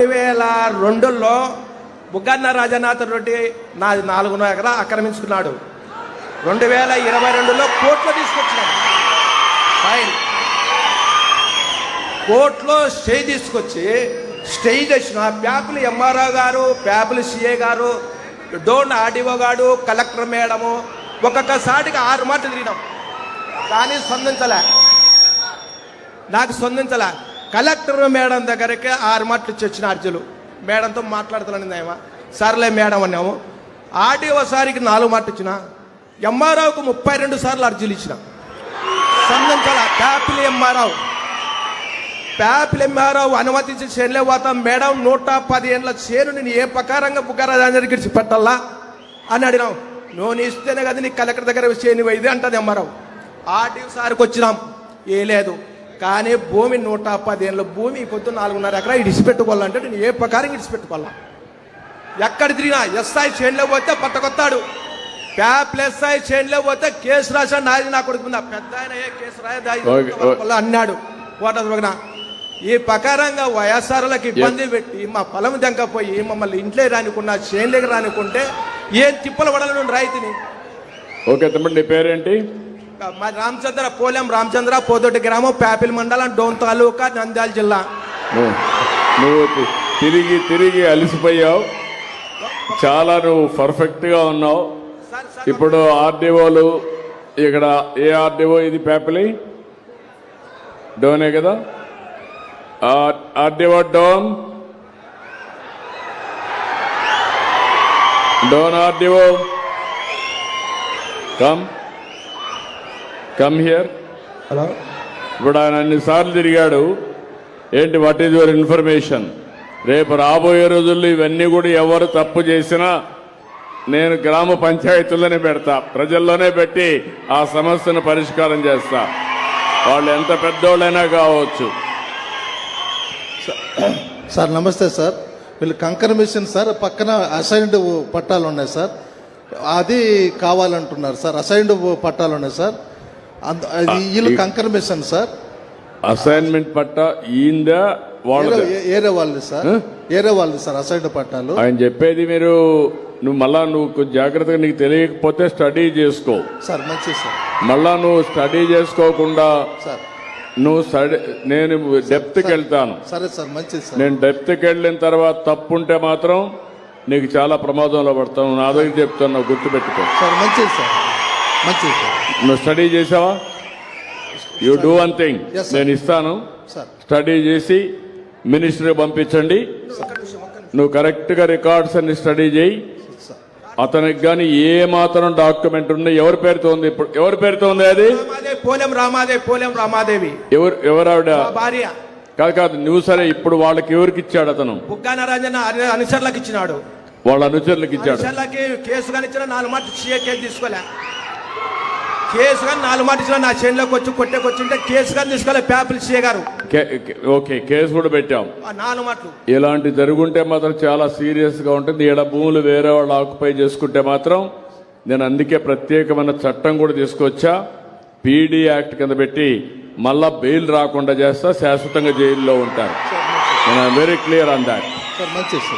2002లో బుగ్గన్న రాజనాథ్ రెడ్డి నా 4 ఎకరా ఆక్రమించుకున్నాడు. 2022లో కోర్టులో తీసుకొచ్చినాడు. ఫైన్ కోర్టులో స్టే తీసుకొచ్చి స్టే చేసిన ప్యాపులు ఎంఆర్ఓ గారు, ప్యాపులు సిఏ గారు, డోన్ ఆర్డీఓ గారు, కలెక్టర్ మేడము ఒక్కొక్కసారిగా 6 మాటలు తిరిగినాం. కానీ నాకు స్పందించలే. కలెక్టర్ మేడం దగ్గరికి 6 మాటలు ఇచ్చిన అర్జీలు. మేడంతో మాట్లాడుతున్నాను ఏమో, సర్లే మేడం అన్నాము. ఆర్డీఓ సారికి 4 మాటలు ఇచ్చిన, ఎంఆర్ఓకు 32 సార్లు అర్జీలు ఇచ్చిన, స్పందించాల. ప్యాపిల్ ఎంఆర్ఓ అనుమతించి చేనులే పోతాం మేడం, 110 ఏళ్ళ చేను నేను ఏ ప్రకారంగా బుగ్గరాజానికి ఇచ్చి పెట్టాలా అని అడిగినాం. నువ్వు ఇస్తేనే కదా నీ కలెక్టర్ దగ్గర చేను ఇది అంటది ఎంఆర్ఓ. ఆర్డీఓ సారికి వచ్చినాం, ఏ లేదు. కానీ భూమి 110 ఏళ్ళ భూమి పొద్దు 4.5 ఎకరా ఇడిచిపెట్టుకోవాలంటే నేను ఏ ప్రకారం ఇడిచిపెట్టుకోవాలా? ఎక్కడ తిరిగినా ఎస్ఐ చేనులో పోతే పట్టకొత్తాడు, ప్యాప్ల ఎస్ఐ చేనులో పోతే కేసు రాశాడు. నాది నా కొడుకు పెద్ద ఆయన ఏ కేసు రాయదా అన్నాడు. ఓటర్న ఈ ప్రకారంగా వైఎస్ఆర్లకు ఇబ్బంది పెట్టి మా పొలం దెంకపోయి మమ్మల్ని ఇంట్లో రానికున్నా చేనులోకి రానికుంటే ఏం తిప్పలు పడాలని రైతుని. ఓకే తమ్ముడు, నీ పేరేంటి? రామచంద్ర, పోలెం రామచంద్ర, పోదొడ్డి గ్రామం, ప్యాపిల్ మండలం, డోన్ తాలూకా, నంద్యాల జిల్లా. నువ్వు తిరిగి అలసిపోయావు, చాలా నువ్వు పర్ఫెక్ట్ గా ఉన్నావు. ఇప్పుడు ఆర్డీఓలు ఇక్కడ ఏ ఆర్డీఓ ఇది? ప్యాపిలి డోనే కదా? RDO Dhone RDO come here. Hello, ఇప్పుడు ఆయన అన్నిసార్లు తిరిగాడు. ఏంటి, వాట్ ఈజ్ యువర్ ఇన్ఫర్మేషన్? రేపు రాబోయే రోజుల్లో ఇవన్నీ కూడా ఎవరు తప్పు చేసినా నేను గ్రామ పంచాయతీల్లోనే పెడతా, ప్రజల్లోనే పెట్టి ఆ సమస్యను పరిష్కారం చేస్తా, వాళ్ళు ఎంత పెద్దోళ్ళైనా కావచ్చు. సార్ నమస్తే సార్. వీళ్ళు కంకర్ మిషన్ సార్, పక్కన అసైన్డ్ పట్టాలు ఉన్నాయి సార్, అది కావాలంటున్నారు సార్. అసైన్డ్ పట్టాలు ఉన్నాయి సార్, వీళ్ళు కంకర్ మిషన్ సార్. అసైన్మెంట్ పట్టా ఈందా ఏరే వాళ్ళు సార్, ఏరే వాళ్ళు సార్ అసైన్డ్ పట్టాలు. ఆయన చెప్పేది మీరు నువ్వు కొంచెం జాగ్రత్తగా, నీకు తెలియకపోతే స్టడీ చేసుకో సార్. మంచిది సార్. మళ్ళా నువ్వు స్టడీ చేసుకోకుండా సార్ నేను డెప్త్కి వెళ్తాను. సరే సార్, మంచిది సార్. నేను డెప్త్కి వెళ్ళిన తర్వాత తప్పుంటే మాత్రం నీకు చాలా ప్రమాదంలో పడతాను. నా దగ్గర చెప్తాను, గుర్తుపెట్టుకో సార్. మంచిది సార్, మంచిది సార్. నువ్వు స్టడీ చేసావా? యూ డూ వన్ థింగ్, నేను ఇస్తాను, స్టడీ చేసి మినిస్టర్కి పంపించండి. నువ్వు కరెక్ట్ గా రికార్డ్స్ అన్ని స్టడీ చేయి. అతనికి గాని ఏ మాత్రం డాక్యుమెంట్ ఉంది, ఎవరి పేరుతో ఉంది? ఇప్పుడు ఎవరి పేరుతో ఉంది అది? పోలెం రామాదేవి. ఎవరు ఆవిడ? భార్య. కాదు నువ్వు. సరే, ఇప్పుడు వాళ్ళకి ఎవరికి ఇచ్చాడు అతను? బుగ్గన రాజన్న అనుచరులకు ఇచ్చినాడు. వాళ్ళ అనుచరులకు ఇచ్చాడు. కేసు కానీ ఇచ్చిన 4 మాటలు కేసు తీసుకోలే. కేసు కానీ 4 మాటలు ఇచ్చిన నా చేనులోకి వచ్చి కొట్టేకొచ్చింటే కేసు కానీ తీసుకోలే. ప్యాపిల్ సిఏ గారు ఓకే, కేసు కూడా పెట్టాం. 4 మాటలు ఇలాంటి జరుగుంటే మాత్రం చాలా సీరియస్ గా ఉంటుంది. ఈడ భూములు వేరే వాళ్ళు ఆక్యుపై చేసుకుంటే మాత్రం నేను అందుకే ప్రత్యేకమైన చట్టం కూడా తీసుకొచ్చా. పీడీ యాక్ట్ కింద పెట్టి మళ్ళా బెయిల్ రాకుండా చేస్తా, శాశ్వతంగా జైల్లో ఉంటారు. Very clear on that. మంచిది సార్.